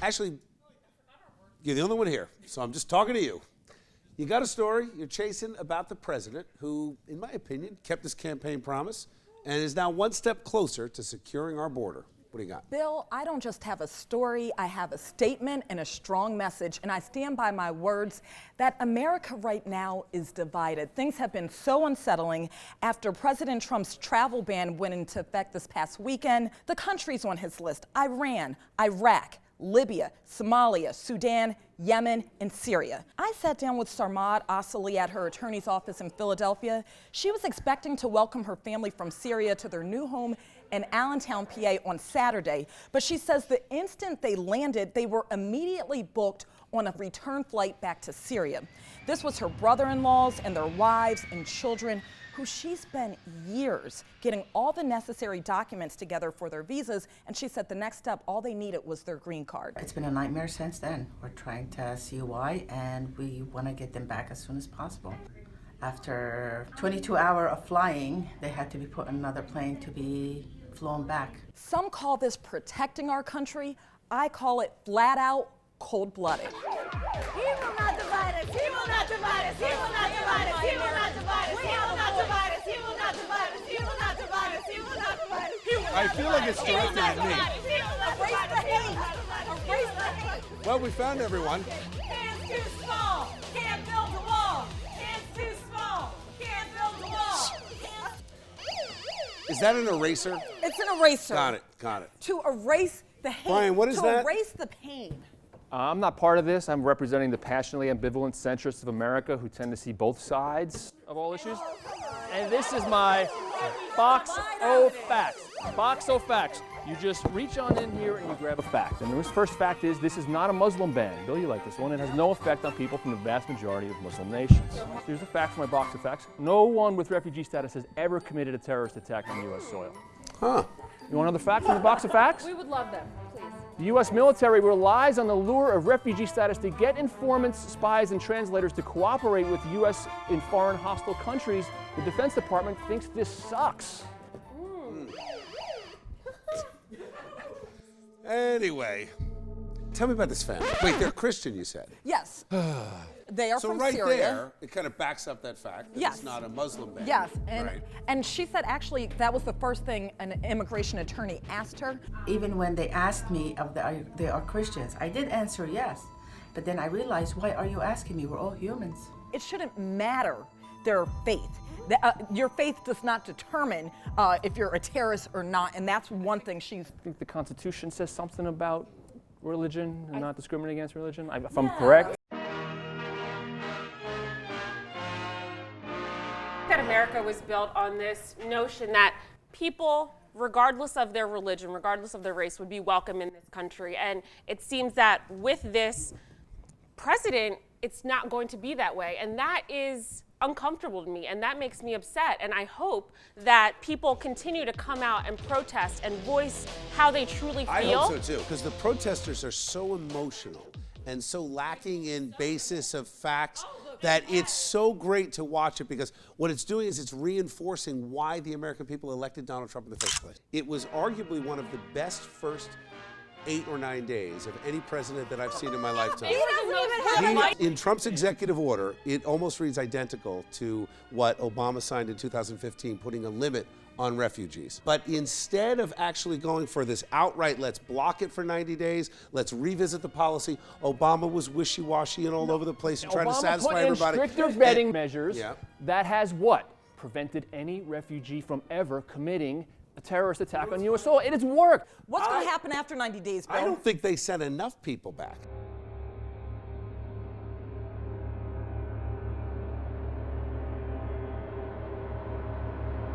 Actually, you're the only one here, so I'm just talking to you. You got a story you're chasing about the president who, in my opinion, kept his campaign promise and is now one step closer to securing our border. What do you got? Bill, I don't just have a story, I have a statement and a strong message, and I stand by my words that America right now is divided. Things have been so unsettling after President Trump's travel ban went into effect this past weekend. The countries on his list: Iran, Iraq, Libya, Somalia, Sudan, Yemen, and Syria. I sat down with Sarmad Assali at her attorney's office in Philadelphia. She was expecting to welcome her family from Syria to their new home in Allentown, PA on Saturday, but she says the instant they landed, they were immediately booked on a return flight back to Syria. This was her brother-in-laws and their wives and children, who she spent years getting all the necessary documents together for their visas, and she said the next step, all they needed was their green card. It's been a nightmare since then. We're trying to see why, and we want to get them back as soon as possible. After 22 hours of flying, they had to be put on another plane to be flown back. Some call this protecting our country. I call it flat out cold-blooded. He will not divide us. He will not divide us. He will not divide us. He will not divide us. He will not divide us. He will not divide us. He will not divide us. He will not divide us. I feel like it's directed at me. Erase the hate. Erase the hate. Well, we found everyone. Hands too small. Can't build a wall. Hands too small. Can't build a wall. Is that an eraser? It's an eraser. Got it, got it. To erase the hate. Brian, what is to that? erase the pain. I'm not part of this. I'm representing the passionately ambivalent centrists of America who tend to see both sides of all issues. And this is my box of facts. Box of facts. You just reach on in here and you grab a fact. And the first fact is this is not a Muslim ban. Bill, you like this one. It has no effect on people from the vast majority of Muslim nations. Here's a fact from my box of facts. No one with refugee status has ever committed a terrorist attack on U.S. soil. Huh. You want another fact from the box of facts? We would love them, please. The U.S. military relies on the lure of refugee status to get informants, spies, and translators to cooperate with U.S. in foreign hostile countries. The Defense Department thinks this sucks. Anyway, tell me about this family. Wait, they're Christian, you said? Yes. They are So from right Syria. there, it kind of backs up that fact that Yes. it's not a Muslim ban. Yes, and, Right. and she said actually that was the first thing an immigration attorney asked her. Even when they asked me if they are Christians, I did answer yes. But then I realized, why are you asking me? We're all humans. It shouldn't matter their faith. Your faith does not determine if you're a terrorist or not, and that's one thing she's... I think the Constitution says something about religion and not discriminating against religion, if I'm correct. That America was built on this notion that people, regardless of their religion, regardless of their race, would be welcome in this country. And it seems that with this president, it's not going to be that way. And that is uncomfortable to me, and that makes me upset. And I hope that people continue to come out and protest and voice how they truly feel. I hope so too, because the protesters are so emotional and so lacking in basis of facts that it's so great to watch it, because what it's doing is it's reinforcing why the American people elected Donald Trump in the first place. It was arguably one of the best first 8 or 9 days of any president that I've seen in my lifetime. He doesn't even have In Trump's executive order, it almost reads identical to what Obama signed in 2015, putting a limit on refugees. But instead of actually going for this outright, let's block it for 90 days, let's revisit the policy, Obama was wishy-washy and all over the place and trying to satisfy everybody. Obama put in stricter vetting measures Yeah. that has what? Prevented any refugee from ever committing a terrorist attack on U.S. soil. It has worked. What's going to happen after 90 days, Bill? I don't think they sent enough people back.